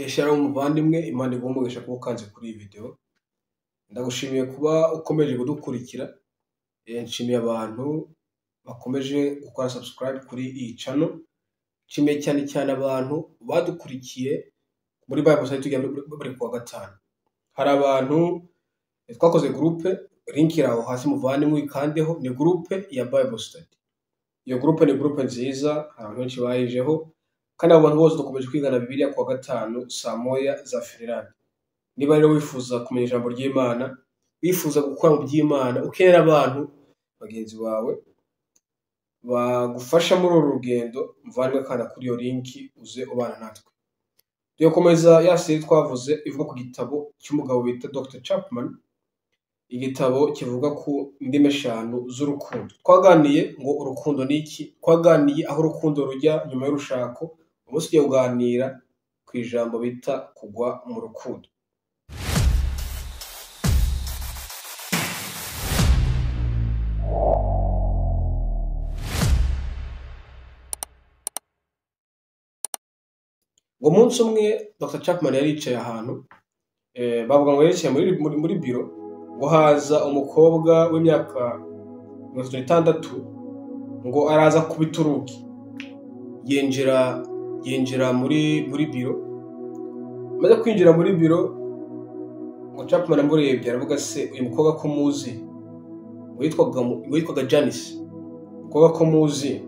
Shalom muvandimwe, Imana igumugisha kuba ukanze kuri iyi video. Ndagushimiye kuba ukomeje kudukurikira. Nshimiye abantu bakomeje gukora subscribe kuri iyi channel. Nshimiye cyane abantu badukurikiye muri Bible Study tujya buri kuwa gatanu. Hari abantu twakoze groupe, link iraho hasi muvandimwe ikandeho, ni groupe ya Bible Study. Iyo groupe ni groupe nziza, abantu benshi bayijeho. Kandi abantu bose dukomeje kwigana Bibiliya kuwa gatanu saa moya za Finland. Niba rero wifuza kumenya ijambo ry'Imana, wifuza gukora mu by'Imana, ukenera abantu bagenzi bawe bagufasha muri uru rugendo, muvandimwe kandi kuri iyo link uze ubana natwe. Tuyokomeza yase twavuze ivuga ku gitabo cy'umugabo bita Dr. Chapman. Igitabo kivuga ku ndimi eshanu z'urukundo. Twaganiye ngo urukundo ni iki, twaganiye aho urukundo rujya nyuma y'urushako. Umunsi ugiye kuganira ku ijambo bita kugwa mu rukundo. Ngo munsi umwe Dr. Chapman yari yicaye ahantu, bavuga ngo yicaye muri biro, ngo haza umukobwa w'imyaka 36 ngo araza kubita urugi. Yinjira muri biro. Maze kwinjira muri biro, ngo Chapman amurebye aravuga se uyu mukobwa ko muzi, witwaga Janice. Umukobwa ko muzi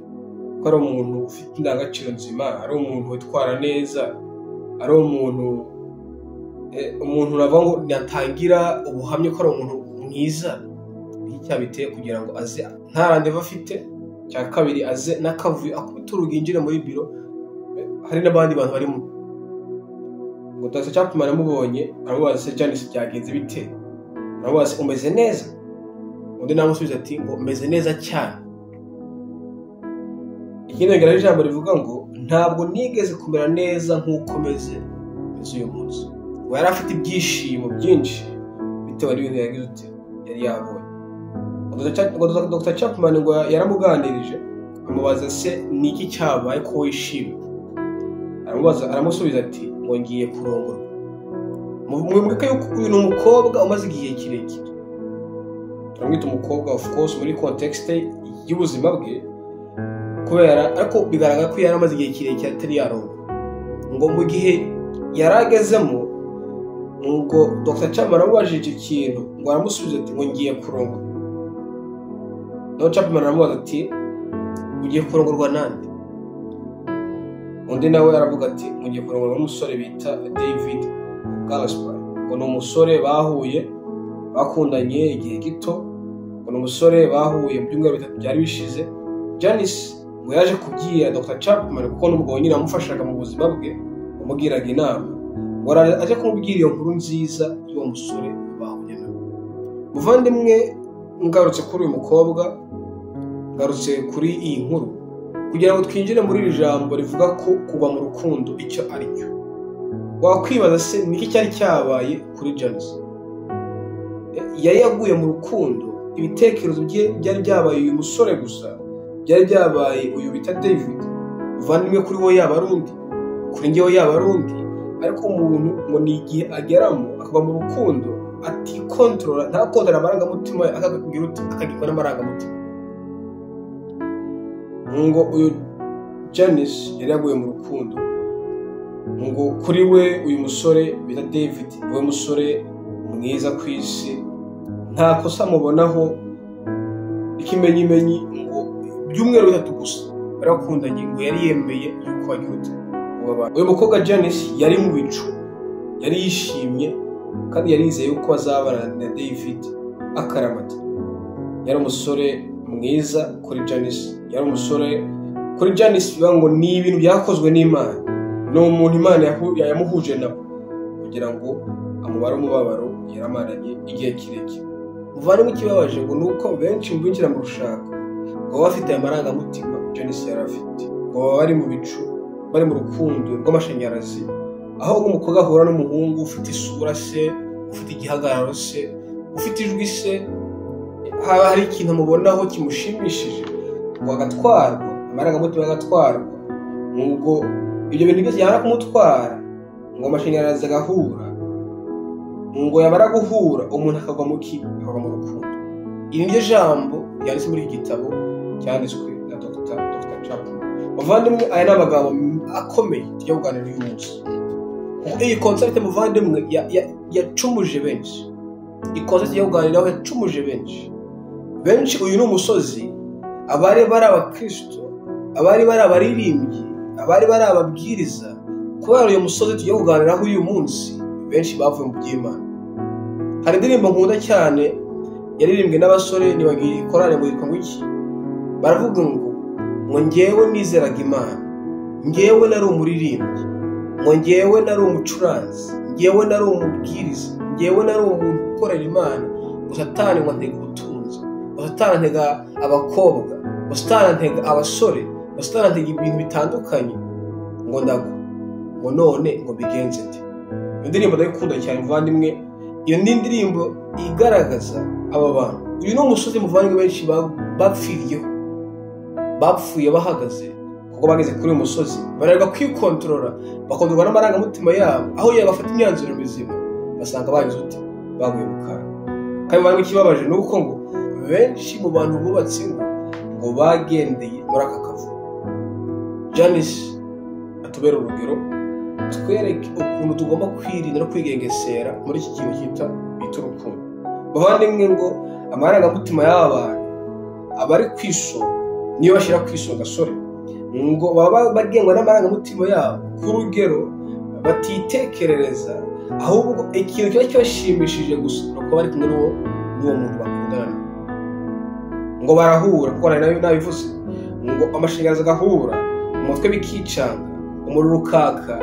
ko ari umuntu ufite indangagaciro nzima, ari umuntu witwara neza, ari umuntu navuga ngo yatangira ubuhamya ko ari umuntu mwiza. Icyabiteye kugira ngo aze nta randevu afite, cya kabiri aze n'akavuyo akubita urugi yinjire muri biro. Hari n'abandi bantu barimo. Ngo Dr. Chapman amubonye aramubaza se Janice byagenze bite, aramubaza umeze neza. Undi namusubiza ati ngo umeze neza cyane. Ikindi ngara ijambo rivuga ngo ntabwo nigeze kumera neza nk'uko meze uyu munsi. Ngo yari afite ibyishimo byinshi bitewe n'ibintu yagize ute yari yabonye. Dr. Chapman ngo yaramuganirije amubaza se niki cyabaye ko wishimye. Aramusubiza ati ngo ngiye kurongorwa. Mwibuke yuko uyu ni umukobwa umaze igihe kirekire. Turamwita umukobwa of course muri context y'ubuzima bwe, kubera ariko bigaragara ko yari amaze igihe kirekire atari yarongorwa. Ngo mu gihe yaragezemo, ngo Dr. Chapman amubajije ikintu, ngo aramusubiza ati ngo ngiye kurongorwa. Dr. Chapman aramubaza ati ugiye kurongorwa nande? Undi nawe aravuga ati ngiye kurongorwa n'umusore bita David Gaspar. Ngo ni umusore bahuye bakundanye igihe gito, ngo ni umusore bahuye mu byumweru 3 byari bishize. Janice ngo yaje kubwira Dr. Chapman kuko n'umugabo nyine amufashaga mu buzima bwe, umugiraga inama. Ngo aje kumubwira iyo nkuru nziza y'uwo musore bahuye nawe. Muvandimwe, ngarutse kuri uyu mukobwa, ngarutse kuri iyi nkuru kugira ngo twinjire muri iri jambo rivuga ko kugwa mu rukundo icyo ari cyo. Wakwibaza se niki cyari cyabaye kuri Janice? Yari yaguye mu rukundo, ibitekerezo bye byari byabaye uyu musore gusa, byari byabaye uyu bita David. Muvandimwe, kuri we yaba ari undi, kuri njyewe yaba ari undi, ariko umuntu ngo ni igihe ageramo akaba mu rukundo atikontorora, nta kontorora amarangamutima akagirwa n'amarangamutima. Ngo uyu Janice yari yaguye mu rukundo. Ngo kuri we uyu musore bita David niwe musore mwiza ku isi, nta kosa mubonaho. Ikimenyimenyi ngo byumweru 3 gusa barakundanye, ngo yari yemeye yuko agira ute. Uyu mukobwa Janice yari mu bicu, yari yishimye kandi yari yizeye yuko azabana na David akaramata. Yari umusore mwiza kuri Janice, yari umusore kuri Janice bivuga ngo ni ibintu byakozwe n'Imana. Ni umuntu Imana yamuhuje nabo kugira ngo amubare umubabaro yaramaranye igihe kirekire. Muvandimwe, ikibabaje ngo nuko benshi mu binjira mu rushako ngo bafite amarangamutima Janice yari afite, ngo bari mu bicu, bari mu rukundo rw'amashanyarazi, aho umukobwa ahura n'umuhungu ufite isura se, ufite igihagararo se, ufite ijwi se, haba hari ikintu mubonaho kimushimishije, ngo agatwarwa, amarangamutima agatwarwa. Nubwo ibyo bintu byose yara kumutwara, ngo amashanyarazi agahura, ngo yabara guhura umuntu akagwa mu rukundo. Iri niryo jambo ryanditse muri iki gitabo cyanditswe na Dr. Chapman. Muvandimwe, aya ni amagambo akomeye tujya kuganira uyu munsi. Iyi concept muvandimwe yacumuje benshi. Iyi concept tujya kuganiraho yacumuje benshi. Uyu ni umusozi abari bari abakristo, abari bari abaririmbyi, abari bari ababwiriza. Kubera uyu musozi tujya kuganiraho uyu munsi, benshi bavuye mu by'Imana. Hari indirimbo nkunda cyane yaririmbwe n'abasore nibagiye ikorane ngo yitwa iki, baravuga ngo njyewe nizeraga Imana, njyewe nari umuririmbyi, ngo njyewe nari umucuranzi, njyewe nari umubwiriza, njyewe nari umuntu ukorera Imana, ngo Satani ngo antega ubutunzi, ngo Satani antega abakobwa, ngo Satani antega abasore, ngo Satani antega ibintu bitandukanye, ngo ndagwa, ngo none ngo bigenze nte. Iyo ndirimbo ndayikunda cyane muvandimwe. Iyo ni indirimbo igaragaza aba bantu. Uyu ni umusozi muvandimwe benshi bapfiriyeho, bapfuye bahagaze kuko bageze kuri uyu musozi bararwa kwikontorora, bakondorwa n'amarangamutima yabo, aho bafata imyanzuro mizima basanga bagize uti baguye mu kaga. Kandi muvandimwe ikibabaje ni uko ngo benshi mu bantu bubatse ngo bagendeye muri aka kavu. Janice atubera urugero, twereke ukuntu tugomba kwirinda no kwigengesera muri iki kintu bita urukundo. Bavandimwe, ngo amarangamutima y'aba bantu abari kwisonga, niyo bashyira kwisonga gasore, ngo baba bagengwa n'amarangamutima yabo ku rugero batitekerereza, ahubwo ikintu kiba kibashimishije gusa nuko bari kumwe n'uwo muntu bakundana. Ngo barahura, kuko nabivuze ngo amashanyarazi agahura, umutwe bikicanga, umuriro ukaka,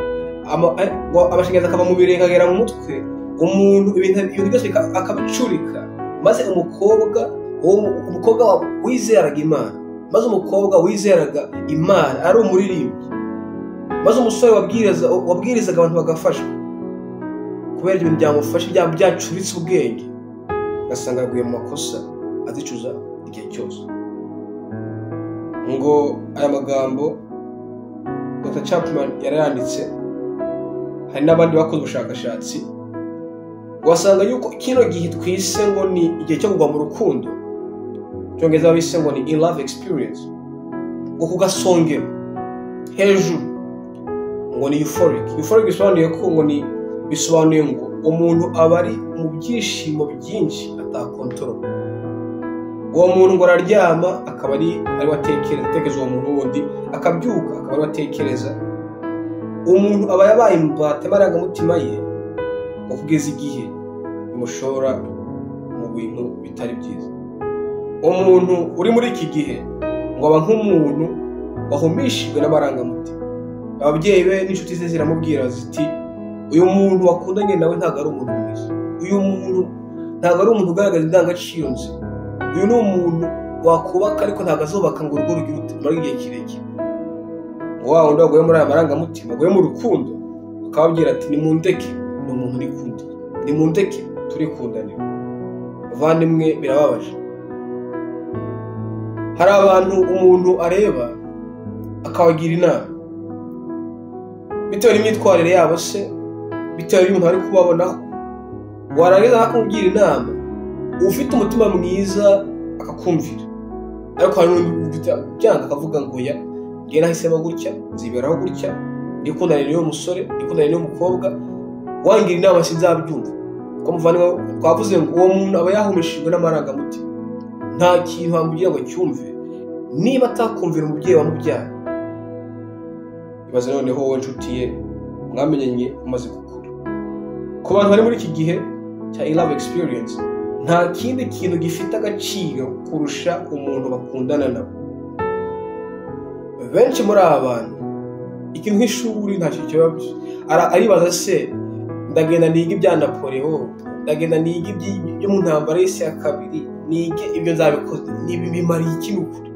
ngo amashanyarazi akava mu birenge agera mu mutwe, umuntu ibintu byose akabicurika, maze umukobwa wizeraga Imana, maze umukobwa wizeraga Imana ari umuririmbyi, maze umusore wabwirizaga abantu bagafashwa, kubera ibintu byamufashe byacuritse ubwenge, ugasanga yaguye mu makosa azicuza igihe cyose. Ngo aya magambo Dr. Chapman yarayanditse, hari n'abandi bakoze ubushakashatsi, wasanga yuko kino gihe twise ngo ni igihe cyo kugwa mu rukundo, cyongereza bise ngo ni in love experience, ngo kugasongera hejuru ngo ni euphoric bisobanuye ko ngo ni bisobanuye ngo umuntu aba ari mu byishimo byinshi atakontorora. Uwo muntu ngo araryama akaba ari watekereza uwo muntu wundi, akabyuka akaba ari watekereza. Umuntu aba yabaye imbata y'amarangamutima ye, ngo kugeza igihe bimushora mu bintu bitari byiza. Umuntu uri muri iki gihe ngo aba nk'umuntu wahumishijwe n'amarangamutima. Ababyeyi be n'inshuti ze ziramubwira ziti, uyu muntu wakundanye nawe ntabwo ari umuntu mwiza, uyu muntu ntabwo ari umuntu ugaragaza indangagaciro nzima, uyu ni umuntu wakubaka ariko ntabwo azubaka ngo urugo rugire utumara igihe kirekire. Ngo wa wundi waguye muri aya marangamutima, waguye mu rukundo, akababwira ati nimundeke, ni umuntu nikundiye, nimundeke turikundanira. Bavandimwe, birababaje. Hari abantu umuntu areba akabagira inama bitewe n'imyitwarire yabo se, bitewe n'ibintu ari kubabonaho, warangiza akakubwira inama, ufite umutima mwiza akakumvira, ariko hari n'undi byanga akavuga ngo ya ngiye nahisemo gutya, nziberaho gutya, ndikundana n'uwo musore, ndikundana n'uwo mukobwa, wangira inama sinzabyumva. Ko muvandimwe twavuze ngo uwo muntu aba yahumishijwe n'amarangamutima, nta kintu wamubwira ngo cyumve niba atakumvira umubyeyi wamubyara. Ibaze noneho wowe nshuti ye mwamenyanye umaze gukura. Ku bantu bari muri iki gihe cya in love experience, nta kindi kintu gifite agaciro kurusha umuntu bakundana nabo. Benshi muri aba bantu ikintu nk'ishuri nta kintu cyababye, aribaza se ndagenda niga ibya Napoleon, ndagenda niga ibyo mu ntambara y'isi ya kabiri, nige ibyo nzabikoze, bimariye iki n'ukuri?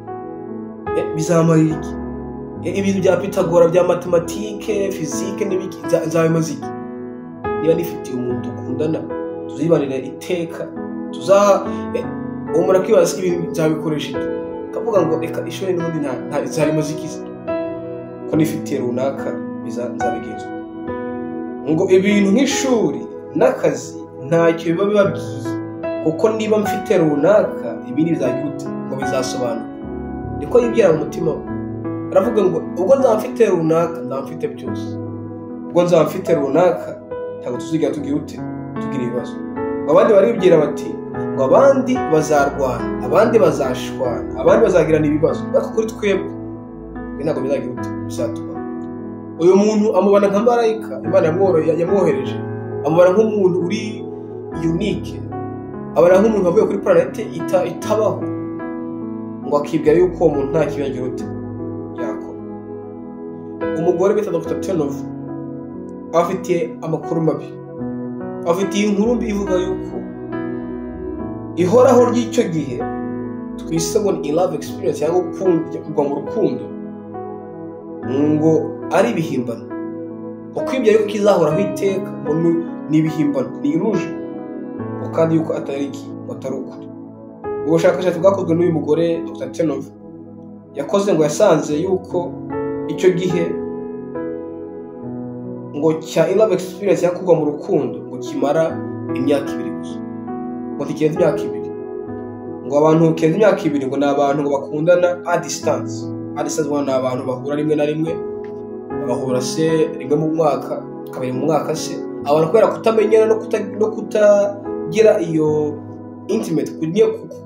Bizamarira iki? Ibintu bya Pythagora, bya matematike, fizike n'ibiki nzabimaze iki? Niba nifitiye umuntu dukundana, tuzibanira iteka, umuntu akibaza ibintu nzabikoresha iki? Kavuga ngo reka ishuri n'ubundi nta zarimaze iki? Ko nifitiye runaka nzabigenza. ngo ibintu nk'ishuri n'akazi ntacyo biba bibabwiye, kuko niba mfite runaka ibindi bizagira ute ngo bizasobanuka. niko yibwira mu mutima we. Aravuga ngo ubwo nzaba mfite runaka nzaba mfite byose, ubwo nzaba mfite runaka ntabwo tuzigera tugira ute tugira ibibazo. Abandi baribwira bati ngo abandi bazarwana, abandi bazashwana, abandi bazagirana ibibazo, ariko kuri twebwe ntabwo bizagira ute bizatuba. Uyu muntu amubona nka marayika Imana yamwohereje, amubona nk'umuntu uri unique, abona nk'umuntu wavuye kuri planete itabaho, ngo akibwira yuko uwo muntu nta kintu yagira ute yakora. Umugore bita Dr. Tenov afitiye amakuru mabi, afitiye inkuru mbi ivuga yuko ihoraho ry'icyo gihe twise ngo ni love experience cyangwa kugwa mu rukundo, ngo ari ibihimbano, ukwibya yuko kizahoraho iteka ngo ni ibihimbano, ni iruje, kandi yuko atari ukuri. Ubushakashatsi bwakozwe n'uyu mugore Dr. Tenov yakoze ngo yasanze yuko icyo gihe ngo cya love experience cyangwa kugwa mu rukundo ngo kimara imyaka 2 gusa, ngo tikenze imyaka 2, ngo abantu kenze imyaka 2 ngo ni abantu ngo bakundana a distance. Ngo ni abantu bahura rimwe na rimwe, bagahura se rimwe mu mwaka, kabiri mu mwaka se, abantu kubera kutamenyana no kutagira iyo intimate,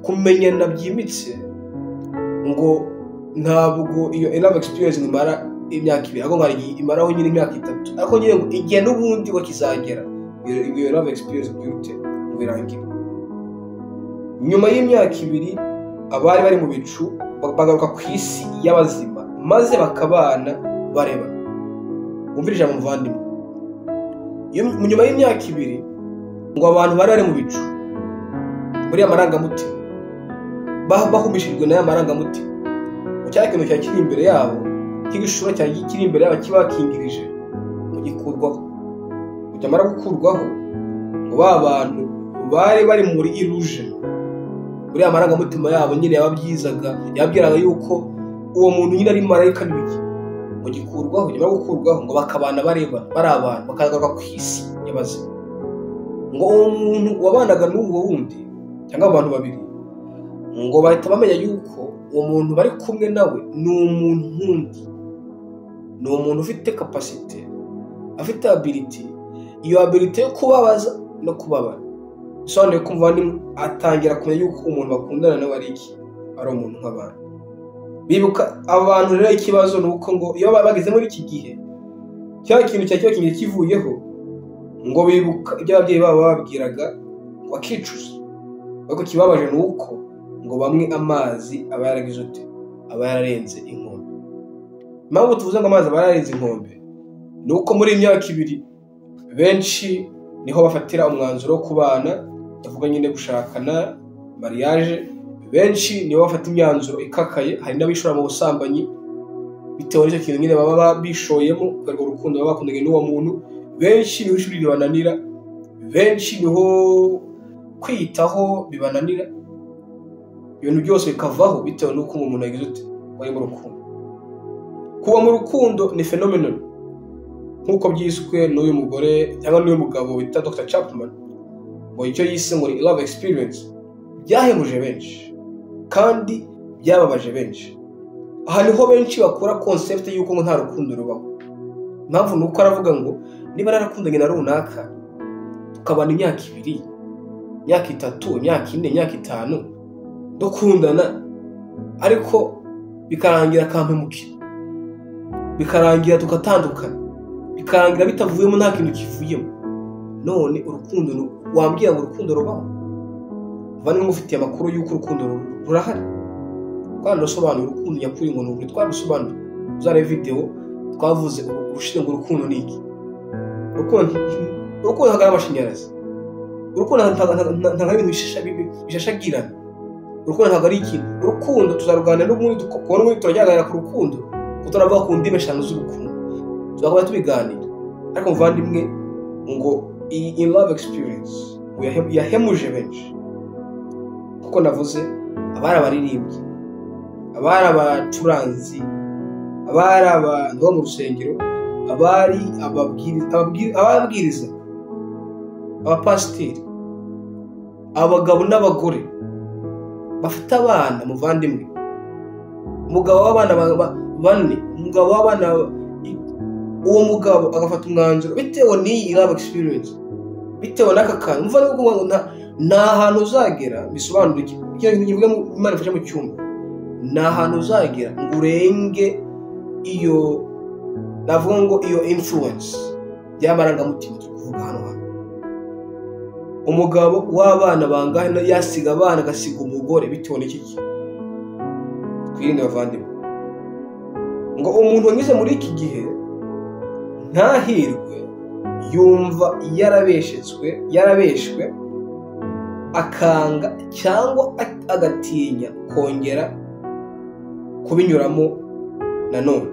kumenyana byimitse, ngo ntabwo iyo love experience imara imyaka 2, ahubwo ngari imaraho nyine imyaka 3, ariko nyine ngo igihe n'ubundi ngo kizagera iyo love experience byute ngo irangira. Nyuma y'imyaka 2 abari bari mu bicu bagaruka ku isi y'abazima, maze bakabana barebana. Umvirije amuvandimwe, nyuma y'imyaka 2 ngo abantu bari mu bicu muri amarangamutima, bahumishijwe n'aya marangamutima, cyari ikintu cyari kiri imbere yabo, kigishura cyari kiri imbere yabo kibakingirije ngo gikurwaho. Cyamara gukurwaho ngo ba bantu bari muri illusion, muri amarangamutima yabo nyine yababyizaga, yabwiraga yuko uwo muntu nyine ari marayika n'ibiki, ngo gikurwaho. Nyuma gukurwaho ngo bakabana barebana, bari abantu bakagaruka ku isi y'abazima. Ngo uwo muntu wabanaga n'uwo wundi cyangwa abantu babiri, ngo bahita bamenya yuko uwo muntu bari kumwe nawe ni umuntu nk'undi, ni umuntu ufite capacity, afite ability, iyo ability yo kubabaza no kubabara. Bisobanuye ko umuvandimwe atangira kumenya yuko umuntu bakundana nawe ari umuntu nk'abantu. Bibuka abantu rero ikibazo ni uko ngo iyo bageze muri iki gihe cya kintu cyari kivuyeho, ngo bibuka ibyo ababyeyi babo bababwiraga bakicuza. Ariko kibabaje ni uko ngo bamwe amazi aba yaragize ute, aba yararenze inkombe. Impamvu tuvuze ngo amazi aba yararenze inkombe ni uko muri imyaka 2 benshi niho bafatira umwanzuro wo kubana, tuvuga nyine gushakana, mariage. Benshi niho bafata imyanzuro ikakaye, hari n'abishora mu busambanyi bitewe n'icyo kintu nyine baba bishoyemo, kubera urukundo baba bakundanye n'uwo muntu. Benshi niho ishuri ribananira, benshi niho kwiyitaho bibananira, ibintu byose bikavaho bitewe n'uko umuntu yagize ute wari mu rukundo. Kuba mu rukundo ni phenomenon nk'uko byiswe n'uyu mugore cyangwa n'uyu mugabo wita Dr. Chapman, ngo icyo yise ngo ni love experience, byahemuje benshi kandi byababaje benshi. Aha niho benshi bakora concept y'uko ngo nta rukundo rubaho. Impamvu ni uko aravuga ngo niba narakundanye na runaka tukabana imyaka 2, imyaka 3, imyaka 4, imyaka 5 dukundana, ariko bikarangira akampemukira, bikarangira tukatandukana, bikarangira bitavuyemo nta kintu kivuyemo, none urukundo wambwira ngo urukundo rubaho? Bane mufitiye amakuru y'uko urukundo rurahari, kandi rusobanura urukundo nyakuri ngo n'uburi twarusobanura. Uzare video twavuze ubushize ngo urukundo ni iki. Urukundo ntabwo amashanyarazi, urukundo ntabwo ari ibintu bishashagirana, urukundo ntabwo ari ikintu. Urukundo tuzaruganira n'ubundi kubona ubundi turajyaganira ku rukundo, turavuga ku ndimi 5 z'urukundo, tuzakuba tubiganira. Ariko muvandimwe ngo iyi love experience yahemuje benshi, kuko navuze abari abaririmbyi, abari abacuranzi, abari abantu bo mu rusengero, abari ababwiriza, abapasiteri, abagabo n'abagore bafite abana, muvandimwe, umugabo w'abana bane, umugabo w'abana, uwo mugabo agafata umwanzuro bitewe n'iyi love experience, bitewe n'aka kantu. Muvandimwe, ngo nta hantu uzagera, bisobanura iki? Ngivuga Imana ifashe mu cyumba, nta hantu uzagera ngo urenge iyo, navuga ngo iyo influence y'amarangamutima turi kuvuga hano hantu. Umugabo w'abana bangahe yasiga abana agasiga umugore bitewe n'iki gihe? Twirinde bavandimwe, ngo umuntu wanyuze muri iki gihe ntahirwe, yumva yarabeshwe akanga cyangwa agatinya kongera kubinyuramo nanone.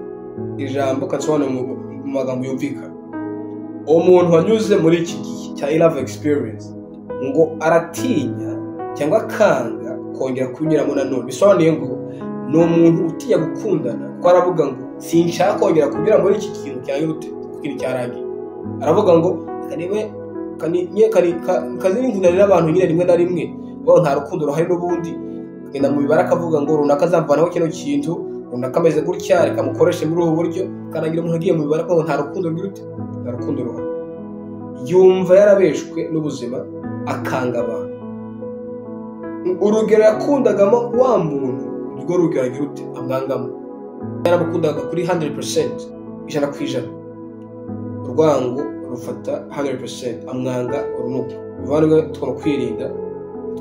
Ijambo kansobanura mu magambo yumvikana. Umuntu wanyuze muri iki gihe cya love experience ngo aratinya cyangwa akanga kongera kubinyuramo nanone. Bisobanuye ngo ni umuntu utinya gukundana, kuko aravuga ngo sinshaka kongera kunyura muri iki kintu cyarangiye. Aravuga ngo kazini nkundana n'abantu nyine rimwe na rimwe, ngo nta rukundo ruhari n'ubundi. Agenda mu mibare akavuga ngo runaka azamvanaho kino kintu, runaka ameze gutya, reka mukoreshe muri ubu buryo. Kanagira umuntu agiye mu mibare ngo nta rukundo ruhari. Yumva yarabeshwe n'ubuzima akanga abantu. Urugero yakundagamo wa muntu, urwo rugero agira ute? Amwangamo. Yaramukundaga kuri 100%, ijana ku ijana. Urwango rufata 100%, amwanga urunuka. Bivandimwe, tugomba kwirinda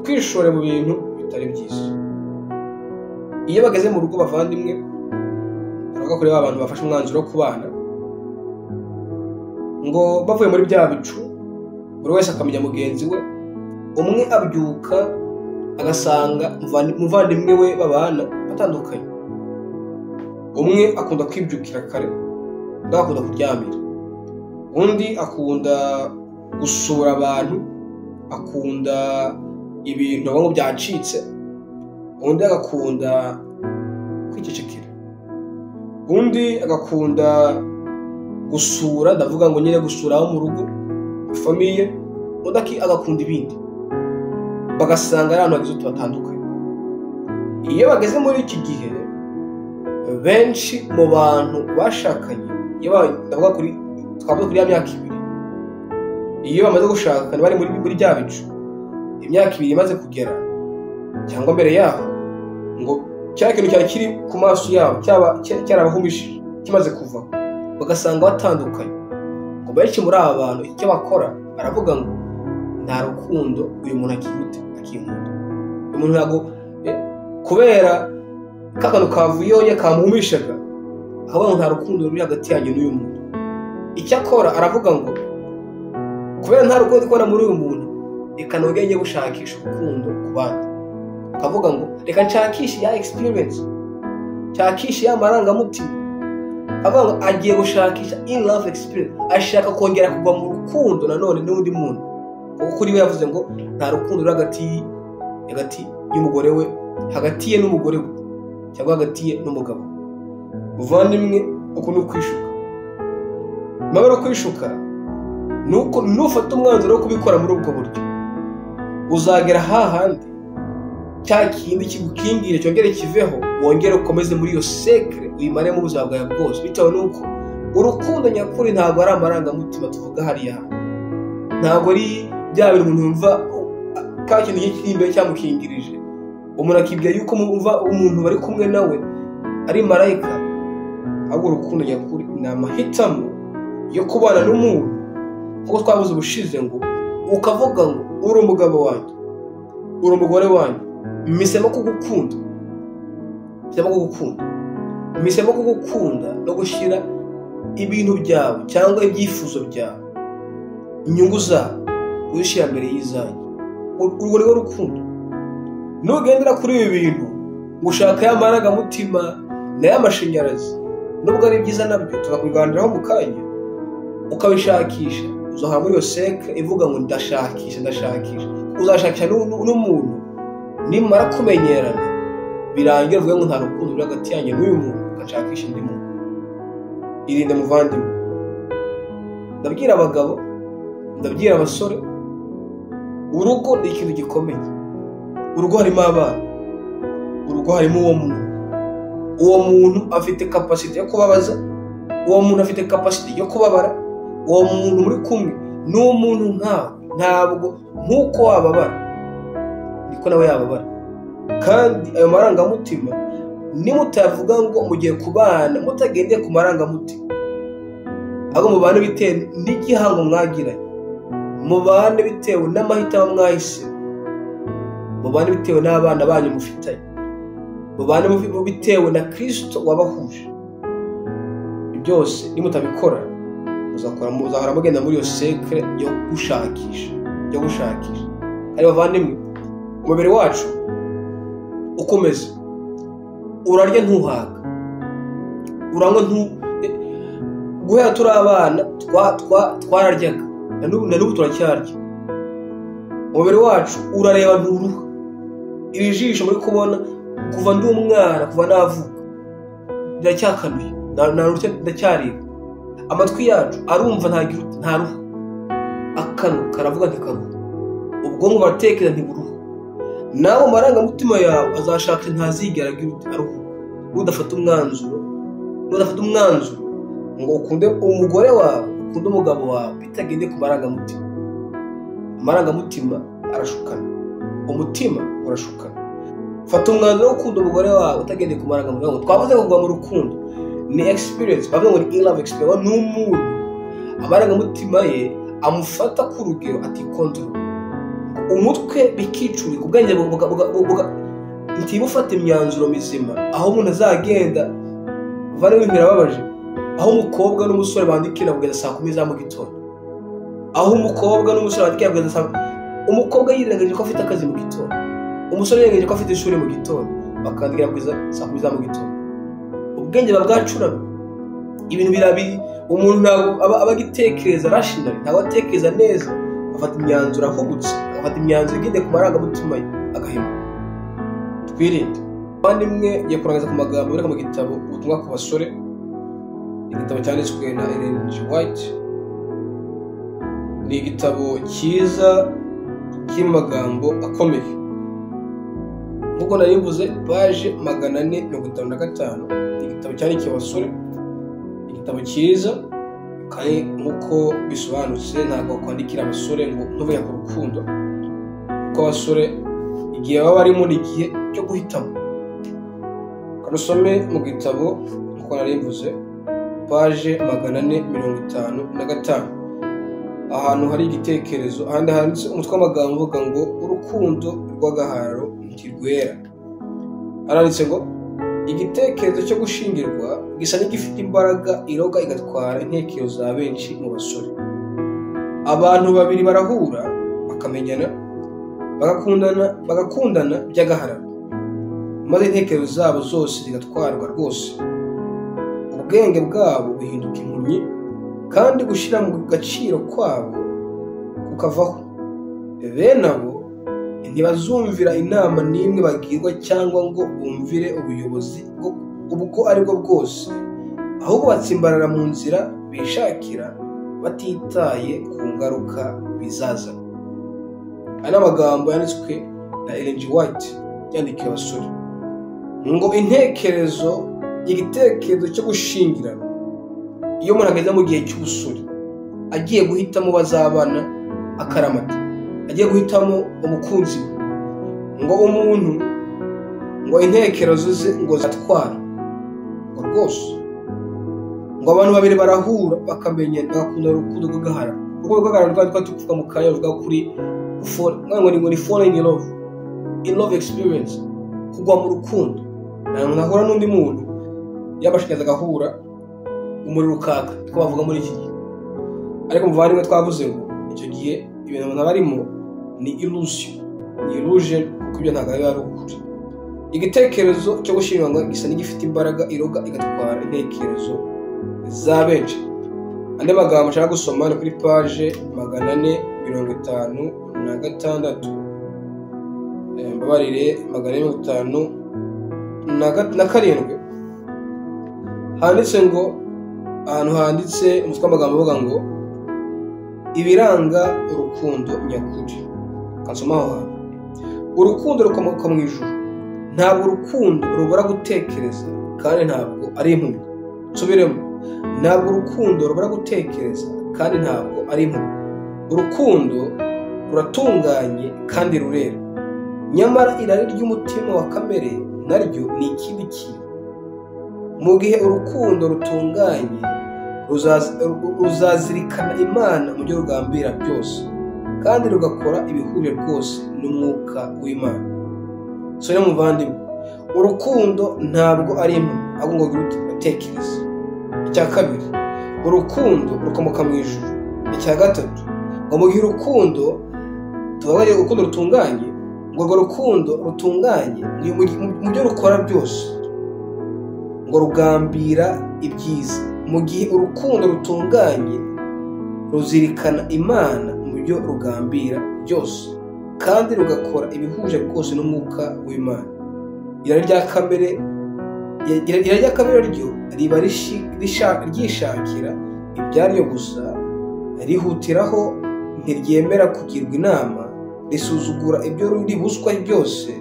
twishore mu bintu bitari byiza. Iyo bageze mu rugo bavandimwe, baravuga kuri abantu bafashe umwanzuro wo kubana, ngo bavuye muri bya bicu, buri wese akamenya mugenzi we. Umwe abyuka agasanga umuvandimwe we babana batandukanye. Umwe akunda kwibyukira kare, undi akunda kuryamira, undi akunda gusura abantu, akunda ibintu abamo byacitse, undi agakunda kwicecekera, undi agakunda gusura, ndavuga ngo nyine gusura abo mu rugo, famiye, undi agakunda ibindi. Bagasanga ari abantu bagize batandukanye. Iyo bageze muri iki gihe, benshi mu bantu bashakanye, ndavuga kuri ya myaka 2, iyo bamaze gushakana bari muri bya bicu, imyaka 2 imaze kugera cyangwa mbere yaho, ngo cya kintu cyari kiri ku maso yabo cyarabahumishije kimaze kuva, bagasanga batandukanye. Ngo benshi muri aba bantu icyo bakora, baravuga ngo nta rukundo uyu muntu akinkunda. Uyu muntu ntabwo, kubera kakantu kavuyoye kamuhumishaga, akavuga ngo nta rukundo ruri hagati yanjye n'uyu muntu. Icyo akora, aravuga ngo kubera nta rukundo kubona muri uyu muntu, reka nongeye gushakisha urukundo ku bandi. Akavuga ngo reka nshakishe ya experience, nshakishe ya marangamutima. Avuga ngo agiye gushakisha in love experience, ashaka kongera kugwa mu rukundo nanone n'undi muntu. Kuko kuri we yavuze ngo nta rukundo ruri hagati y'umugore we, hagati ye n'umugore we, cyangwa hagati ye n'umugabo. Muvandimwe, uko ni ukwishuka. Mabara kwishuka nuko nufata umwanzuro wo kubikora muri ubwo buryo, uzagera hahandi cya kindi kigukingire cyongere kiveho, wongere ukomeze muri iyo secret uyimare mu buzima bwawe bwose. Bitewe nuko urukundo nyakuri ntabwo ari amarangamutima tuvuga hariya, ntabwo ari bya bintu umuntu yumva ka kintu kiri imbere cyamukingirije, umuntu akibwira yuko umuntu bari kumwe nawe ari marayika. Ahubwo urukundo nyakuri ni amahitamo yo kubana n'umuntu, kuko twabuze ubushize ngo ukavuga ngo uri umugabo wanjye, uri umugore wanjye, mpisemo kugukunda, mpisemo kugukunda no gushyira ibintu byawe cyangwa ibyifuzo byawe, inyungu zawe ubishyira mbere y'izanjye. Urwo ni rwo rukundo. Nugendera kuri ibi bintu, gushaka y'amarangamutima n'ay'amashanyarazi, nubwo ari byiza nabyo tuzakuganiraho mu kanya, ukabishakisha, uzahora muri iyo seke ivuga ngo ndashakisha. Uzashakisha n'umuntu, nimara kumenyerana birangira uvuga ngo nta rukundo ruri hagati yanjye n'uyu muntu, ugashakisha undi muntu. Irinde muvandimwe, ndabwira abagabo, ndabwira abasore, urugo ni ikintu gikomeye. Urugo harimo abana, urugo harimo uwo muntu afite capacity yo kubabaza, uwo muntu afite capacity yo kubabara, uwo muntu muri kumwe ni umuntu nkawe. Ntabwo nk'uko wababara niko nawe yababara. Kandi ayo marangamutima nimutavuga ngo mugiye kubana mutagendeye ku marangamutima, ahubwo mubane bitewe n'igihango mwagiranye, mubane bitewe n'amahitamo mwahise, mubane bitewe n'abana banyu mufitanye, mubane bitewe na Kristo wabahuje. Byose nimutabikora muzahora mugenda muri iyo sekre yo gushakisha. Ari bavandimwe, umubiri wacu ukomeze, urarya ntuhaga, uranywa guhera turi abana twararyaga, na n'ubu turacyarya. Umubiri wacu urareba nturuha. Iri jisho muri kubona kuva ndi umwana, kuva navuka ndacyakanuye, ndacyareba. Amatwi yacu arumva ntaruha, akanwa karavuga ntikaruha, ubwonko buratekereza ntiburuha. Nawe marangamutima yawe azashaka ntazigera aruha. Nudafata umwanzuro ngo ukunde umugore wawe, ukunde umugabo wawe bitagendeye ku marangamutima. Amarangamutima arashukana, umutima urashukana. Fata umwanzuro wo gukunda umugore wawe utagendeye ku marangamutima. Twavuze kugwa mu rukundo ni experience, bavuga ngo ni love experience. N'umuntu amarangamutima ye amufata ku rugero atikontrola, umutwe bikicurika, ubwenge ntibufate imyanzuro mizima. Aho umuntu azagenda vane ibintu birababaje, aho umukobwa n'umusore bandikira kugeza saa 10 za mu gitondo, aho umukobwa n'umusore bandikira kugeza saa, umukobwa yirengagije ko afite akazi mu gitondo, umusore yirengagije ko afite ishuri mu gitondo, bakandikira kugeza saa 10 za mu gitondo. Ubwenge babwacurana, ibintu birabiri. Umuntu ntabwo aba agitekereza rationally, ntabwo atekereza neza, afata imyanzuro ahubutse, afata imyanzuro igendeye ku marangamutima ye agahemuka. Twirinde. Abandi mwe yakurangiza ku magambo bari mu gitabo ubutumwa ku basore, igitabo cyanditswe na Ellen G. White. Ni igitabo cyiza cy'amagambo akomeye. Nk'uko narivuze, paje 455, igitabo cyandikiwe abasore, igitabo cyiza. Kandi nk'uko bisobanutse, ntabwo kwandikira abasore ngo ntuvuye ku rukundo, kuko abasore igihe baba barimo n'igihe cyo guhitamo. Kanusome mu gitabo nk'uko narivuze, paje 455, ahantu hari igitekerezo, ahandi handitse umutwe w'amagambo uvuga ngo urukundo rw'agaharo ntirwera. Aranditse ngo igitekerezo cyo gushingirwa gisa n'igifite imbaraga iroga igatwara intekerezo za benshi mu basore. Abantu babiri barahura bakamenyana, bagakundana by'agahararo, maze intekerezo zabo zose zigatwarwa rwose. Ubwenge bwabo buhinduka impumyi, kandi gushyira mu gaciro kwabo kukavaho. Bene abo ntibazumvira inama n'imwe bagirwa cyangwa ngo bumvire ubuyobozi ubwo ari bwo bwose, ahubwo batsimbarara mu nzira bishakira batitaye ku ngaruka bizazana. Aya ni amagambo yanditswe na Ellen G. White yandikiye abasore. Ngo igitekerezo cyo gushingirana, iyo umuntu ageze mu gihe cy'ubusore agiye guhitamo bazabana akaramata, agiye guhitamo umukunzi we, ngo umuntu ngo intekerezo ze ngo zatwara ngo rwose, ngo abantu babiri barahura bakamenyana, bagakunda urukundo rw'agahara. Urukundo rw'agahara rwari tuvuga mu kanya ruvuga kuri ngo ni falling in love experience, kugwa mu rukundo. Ntabwo nahura n'undi muntu yabashikaza agahura umuriro ukaka, two bavuga muri iki gihe. Ariko muvandimwe, twavuze ngo icyo gihe ibintu umuntu aba arimo ni illusion, kuko ibyo ntabwo ari ukuri. Igitekerezo cyo gushingirwa gisa n'igifite imbaraga iroga igatwara intekerezo za benshi. Andi magambo nshaka gusoma ni kuri paje 456, mbabarire 457. Handitse ngo, ahantu handitse umutwe w'amagambo uvuga ngo ibiranga urukundo nyakuri. Kansoma aho hantu. Urukundo rukomoka mu ijuru. Ntabwo urukundo rubura gutekereza kandi ntabwo ari impumyi. Subiremo. Ntabwo urukundo rubura gutekereza kandi ntabwo ari impumyi. Urukundo ruratunganye kandi rurera. Nyamara irari ry'umutima wa kamere naryo ni ikindi kintu. Mu gihe urukundo rutunganye ruzazirikana Imana mu byo rugambira byose kandi rugakora ibihuje rwose n'umwuka w'Imana. So rero muvandimwe, urukundo ntabwo ari impumyi, ahubwo ngo rutekereza. Icya kabiri, urukundo rukomoka mu ijuru. Icya gatatu, ngo mu gihe urukundo tuvuga urukundo rutunganye, ngo urwo rukundo rutunganye mu byo rukora byose ngo rugambira ibyiza. Mu gihe urukundo rutunganye ruzirikana Imana mu byo rugambira byose kandi rugakora ibihuje rwose n'umwuka w'Imana. Irari rya kamere ryo riba ryishakira ibyaryo gusa, rihutiraho, ntiryemera kugirwa inama, risuzugura ibyo ribuzwa byose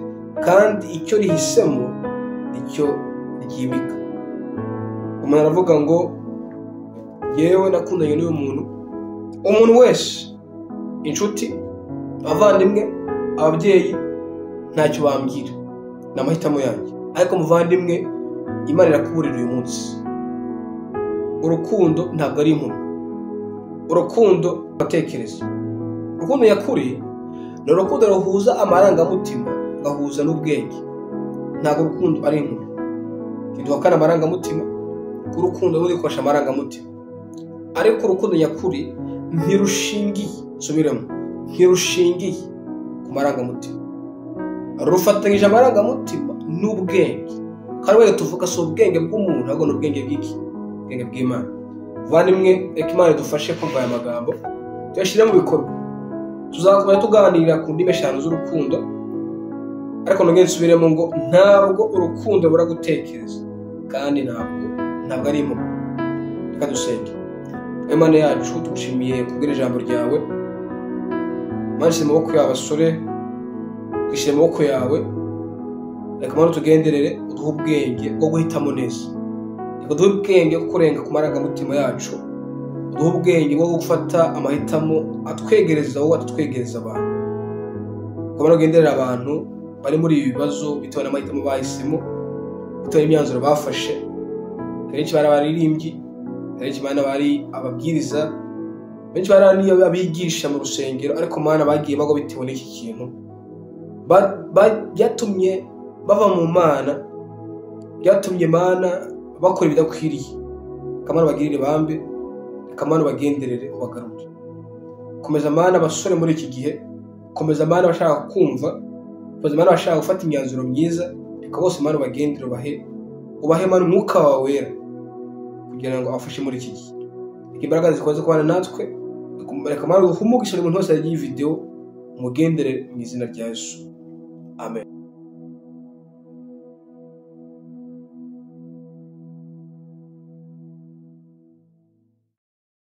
kandi icyo rihisemo nicyo ryimika. Umuntu aravuga ngo yewe nakundanye n'uyu umuntu wese, inshuti, abavandimwe, ababyeyi, ntacyo bambwira, ni amahitamo yanjye. Ariko muvandimwe, Imana irakuburira uyu munsi, urukundo ntabwo ari impumyi. Urukundo ruratekereza. Urukundo nyakuri ni urukundo ruhuza amarangamutima, rugahuza n'ubwenge. Ntabwo urukundo ari impumyi. Ntiduhakana amarangamutima, urukundo rurikoresha amarangamutima. Ariko urukundo nyakuri ntirushingiye, subiramo, ntirushingiye ku marangamutima. Rufatanyije amarangamutima n'ubwenge. Kandi wese tuvuga si ubwenge bw'umuntu, ahubwo ni ubwenge bw'iki? Ubwenge bw'Imana. Muvandimwe, reka Imana idufashe kumva aya magambo tuyashyire mu bikorwa. Tuzakomeza tuganira ku ndimi 5 z'urukundo, ariko nongeye nsubiremo ngo ntabwo urukundo rubura gutekereza kandi ntabwo ari impumyi. Reka dusenge. Imana yacu, tugushimiye kubwira ijambo ryawe. Manishe mu maboko y'abasore, twishyire mu maboko yawe. Reka Mana tugenderere, uduhe ubwenge bwo guhitamo neza. Reka uduhe ubwenge bwo kurenga ku marangamutima yacu. Uduhe ubwenge bwo gufata amahitamo atwegereza wowe, atwegereza abantu. Reka Mana ugenderere abantu bari muri ibi bibazo bitewe n'amahitamo bahisemo, bitewe n'imyanzuro bafashe. Benshi bari abaririmbyi, benshi Mana bari ababwiriza, benshi bari abigisha mu rusengero, ariko Mana bagiye bagwa bitewe n'iki kintu. Byatumye bava mu Mana, byatumye Mana bakora ibidakwiriye. Kamana bagirire bambe, Kamana bagenderere ubagarure. Komeza Mana abasore muri iki gihe, komeza Mana bashaka kumva, komeza Mana bashaka gufata imyanzuro myiza, reka bose Mana bagendere ubahe Mana umwuka wawe wera kugira ngo afashe muri iki gihe. Imbaraga zikoze kubana natwe, reka Mana uhumugishe umuntu wese yagiye video umugendere mu izina rya Yesu. Amen.